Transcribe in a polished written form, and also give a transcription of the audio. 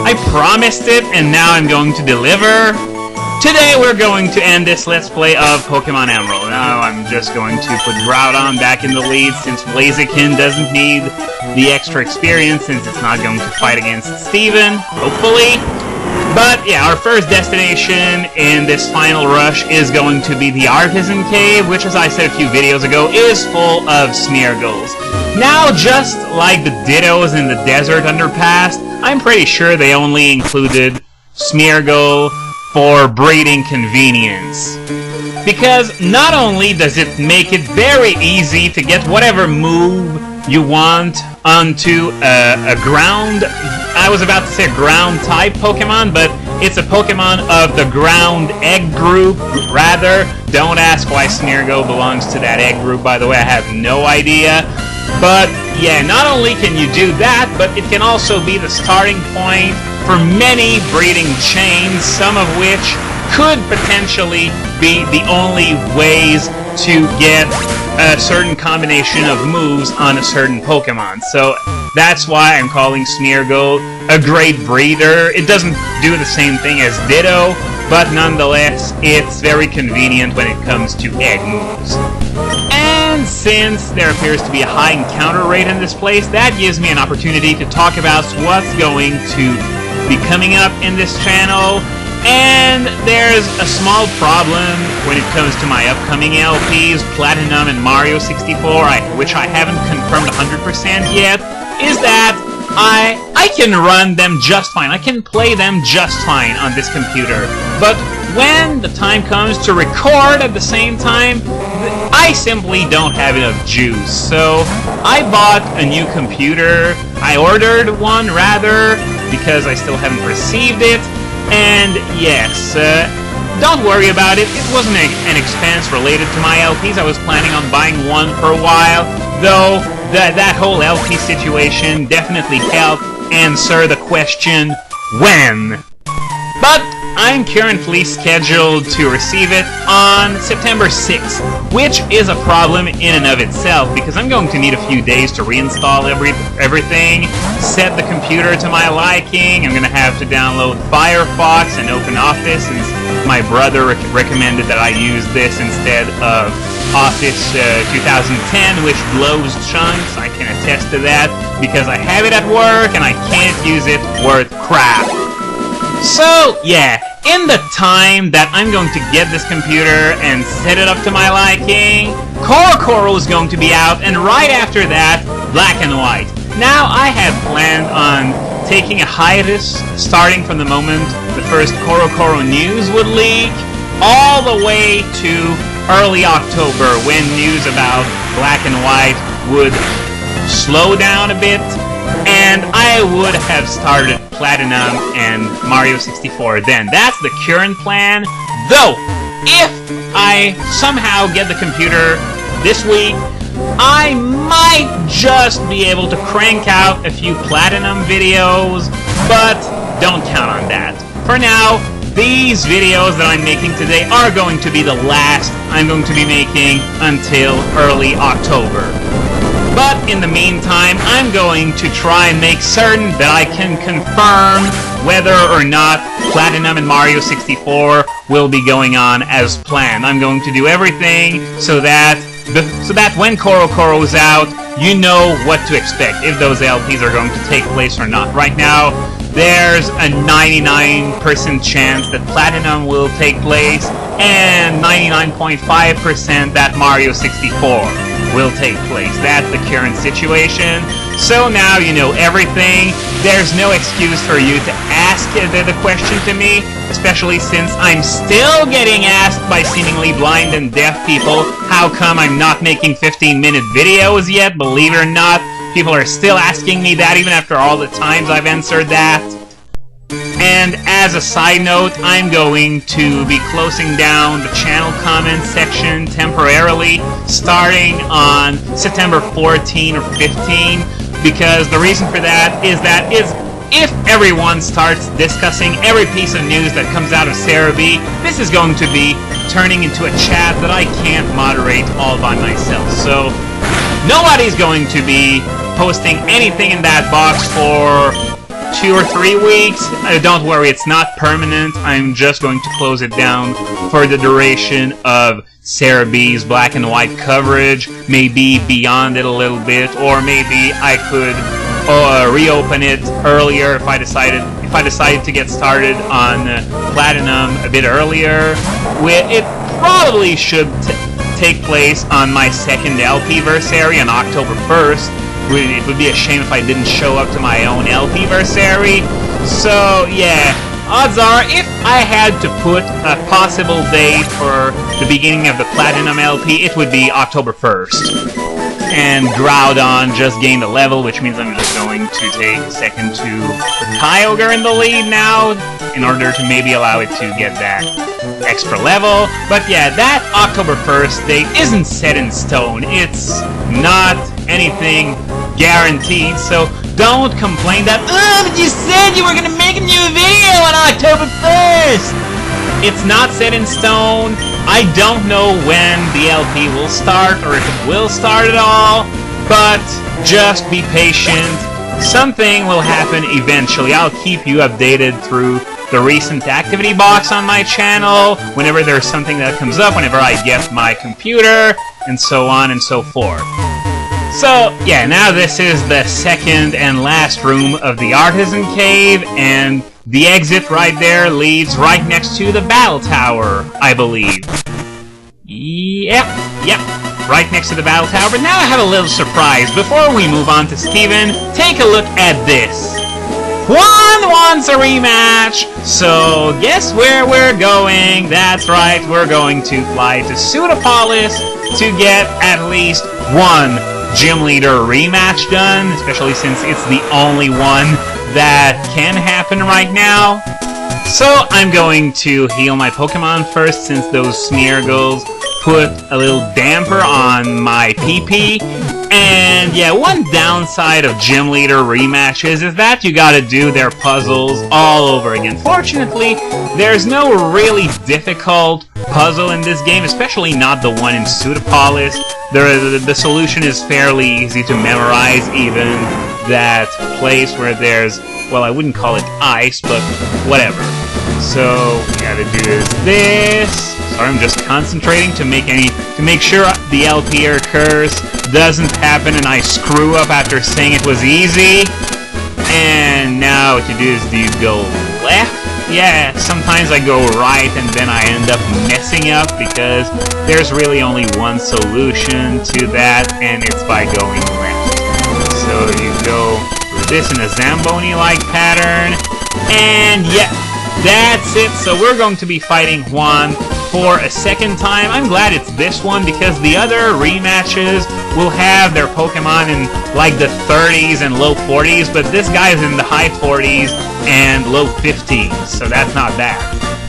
I promised it, and now I'm going to deliver. Today we're going to end this Let's Play of Pokemon Emerald. Now I'm just going to put Groudon back in the lead since Blaziken doesn't need the extra experience since it's not going to fight against Steven, hopefully. But yeah, our first destination in this final rush is going to be the Artisan Cave, which, as I said a few videos ago, is full of Smeargles. Now, just like the Dittos in the Desert Underpass, I'm pretty sure they only included Smeargle for breeding convenience. Because not only does it make it very easy to get whatever move you want onto a ground... I was about to say ground type Pokemon, but it's a Pokemon of the ground egg group, rather. Don't ask why Smeargle belongs to that egg group, by the way, I have no idea. But yeah, not only can you do that, but it can also be the starting point for many breeding chains, some of which could potentially be the only ways to get a certain combination of moves on a certain Pokemon. So that's why I'm calling Smeargle a great breeder. It doesn't do the same thing as Ditto, but nonetheless, it's very convenient when it comes to egg moves. And since there appears to be a high encounter rate in this place, that gives me an opportunity to talk about what's going to be coming up in this channel. And there's a small problem when it comes to my upcoming LPs, Platinum and Mario 64, which I haven't confirmed 100% yet, is that I can run them just fine. I can play them just fine on this computer. But when the time comes to record at the same time, I simply don't have enough juice. So I bought a new computer. I ordered one, rather, because I still haven't received it. And yes, don't worry about it. It wasn't an expense related to my LPs. I was planning on buying one for a while, though that whole LP situation definitely helped answer the question, when? But I'm currently scheduled to receive it on September 6th, which is a problem in and of itself, because I'm going to need a few days to reinstall everything, set the computer to my liking. I'm going to have to download Firefox and OpenOffice, since my brother recommended that I use this instead of Office 2010, which blows chunks. I can attest to that, because I have it at work and I can't use it worth crap. So, yeah, in the time that I'm going to get this computer and set it up to my liking, Korokoro is going to be out, and right after that, Black and White. Now, I had planned on taking a hiatus, starting from the moment the first Korokoro news would leak, all the way to early October, when news about Black and White would slow down a bit, and I would have started Platinum and Mario 64 then. That's the current plan, though if I somehow get the computer this week, I might just be able to crank out a few Platinum videos, but don't count on that. For now, these videos that I'm making today are going to be the last I'm going to be making until early October. But in the meantime, I'm going to try and make certain that I can confirm whether or not Platinum and Mario 64 will be going on as planned. I'm going to do everything so that when Korokoro is out, you know what to expect, if those LPs are going to take place or not. Right now, there's a 99% chance that Platinum will take place, and 99.5% that Mario 64 will take place. That's the current situation. So now you know everything. There's no excuse for you to ask the question to me, especially since I'm still getting asked by seemingly blind and deaf people how come I'm not making 15-minute videos yet. Believe it or not, people are still asking me that even after all the times I've answered that. And as a side note, I'm going to be closing down the channel comment section temporarily, starting on September 14 or 15, because the reason for that is if everyone starts discussing every piece of news that comes out of Cerebi, this is going to be turning into a chat that I can't moderate all by myself. So nobody's going to be posting anything in that box for 2 or 3 weeks. Don't worry, it's not permanent. I'm just going to close it down for the duration of Sarah B's black and white coverage, maybe beyond it a little bit, or maybe I could reopen it earlier if I decided to get started on Platinum a bit earlier. It probably should take place on my second LPversary on October 1st. It would be a shame if I didn't show up to my own LPversary. So yeah, odds are if I had to put a possible date for the beginning of the Platinum LP, it would be October 1st. And Groudon just gained a level, which means I'm just going to take a second to put Kyogre in the lead now, in order to maybe allow it to get that extra level. But yeah, that October 1st date isn't set in stone. It's not anything guaranteed, so don't complain that, oh, but you said you were gonna make a new video on October 1st! It's not set in stone. I don't know when the LP will start, or if it will start at all, but just be patient. Something will happen eventually. I'll keep you updated through the recent activity box on my channel, whenever there's something that comes up, whenever I get my computer, and so on and so forth. So, yeah, now this is the second and last room of the Artisan Cave, and the exit right there leads right next to the Battle Tower, I believe. Yep, right next to the Battle Tower. But now I have a little surprise. Before we move on to Steven, take a look at this. Juan wants a rematch! So, guess where we're going? That's right, we're going to fly to Pseudopolis to get at least one Gym Leader rematch done, especially since it's the only one that can happen right now. So I'm going to heal my Pokemon first, since those Smeargles put a little damper on my PP. And yeah, one downside of Gym Leader rematches is that you gotta do their puzzles all over again. Fortunately, there's no really difficult puzzle in this game, especially not the one in Pseudopolis. The solution is fairly easy to memorize, even that place where there's, well, I wouldn't call it ice, but whatever. So, what we gotta do is this. Sorry, I'm just concentrating to make sure the LP curse doesn't happen and I screw up after saying it was easy. And now what you do is, do you go left? Yeah, sometimes I go right and then I end up messing up because there's really only one solution to that, and it's by going left. So you go through this in a Zamboni-like pattern, and yeah, that's it. So we're going to be fighting Juan for a second time. I'm glad it's this one because the other rematches will have their Pokemon in like the 30s and low 40s, but this guy's in the high 40s and low 50s, so that's not bad.